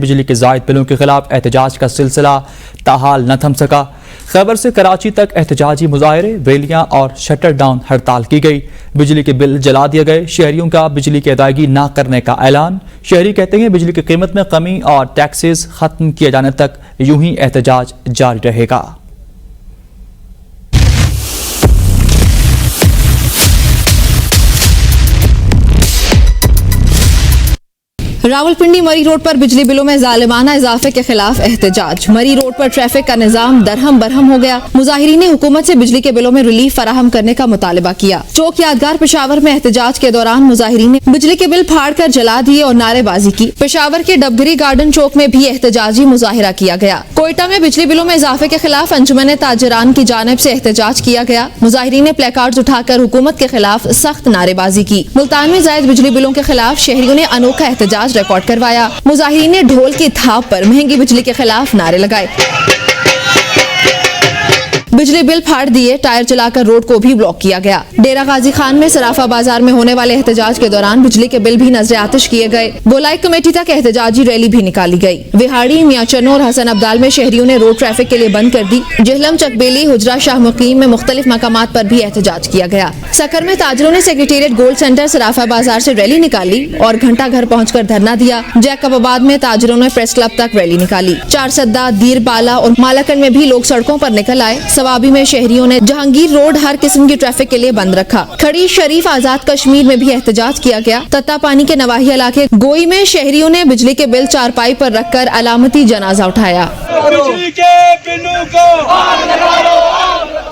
बिजली के ज़ायद बिलों के खिलाफ एहतजाज का सिलसिला ताहाल न थम सका। खैबर से कराची तक एहतजाजी मुजाहरे, रैलियां और शटर डाउन हड़ताल की गई। बिजली के बिल जला दिए गए। शहरियों का बिजली की अदायगी न करने का ऐलान। शहरी कहते हैं बिजली की कीमत में कमी और टैक्सेस खत्म किए जाने तक यूं ही एहतजाज जारी रहेगा। रावलपिंडी मरी रोड पर बिजली बिलों में जालिमाना इजाफे के खिलाफ एहतजाज। मरी रोड पर ट्रैफिक का निजाम दरहम बरहम हो गया। मुजाहिरीन ने हुकूमत से बिजली के बिलों में रिलीफ फराहम करने का मुतालबा किया। चौक यादगार पेशावर में एहतजाज के दौरान मुजाहिरीन ने बिजली के बिल फाड़ कर जला दिए और नारेबाजी की। पेशावर के डबगरी गार्डन चौक में भी एहतजाजी मुजाहिरा किया गया। कोयटा में बिजली बिलों में इजाफे के खिलाफ अंजुमन ताजरान की जानिब से एहतजाज किया गया। मुजाहिरीन ने प्लेकार्ड्स उठाकर हुकूमत के खिलाफ सख्त नारेबाजी की। मुल्तान में जायद बिजली बिलों के खिलाफ शहरियों ने अनोखा एहतजाज रिकॉर्ड करवाया। मुजाहिरीन ने ढोल की थाप पर महंगी बिजली के खिलाफ नारे लगाए। बिजली बिल फाड़ दिए। टायर चलाकर रोड को भी ब्लॉक किया गया। डेरा गाजी खान में सराफा बाजार में होने वाले एहतजाज के दौरान बिजली के बिल भी नजर आतिश किए गए। गोलाई कमेटी तक एहतजाजी रैली भी निकाली गई। विहाड़ी, मियां चन्नो और हसन अब्दाल में शहरियों ने रोड ट्रैफिक के लिए बंद कर दी। जहलम, चकबेली, हुजरा, शाह मुकीम में मुख्तलिफ मकामात पर भी एहतजाज किया गया। सकर में ताजरों ने सेक्रेटेरिएट गोल्ड सेंटर सराफा बाजार से रैली निकाली और घंटा घर पहुंचकर धरना दिया। जैकबाबाद में ताजरों ने प्रेस क्लब तक रैली निकाली। चारसद्दा, दीरबाला और मालाकंड में भी लोग सड़कों पर निकल आए। सवाबी में शहरियों ने जहांगीर रोड हर किस्म की ट्रैफिक के लिए बंद रखा। खड़ी शरीफ, आजाद कश्मीर में भी एहतजाज किया गया। तत्ता पानी के नवाही इलाके गोई में शहरियों ने बिजली के बिल चारपाई पर रखकर अलामती जनाजा उठाया। बिजली के बिलों को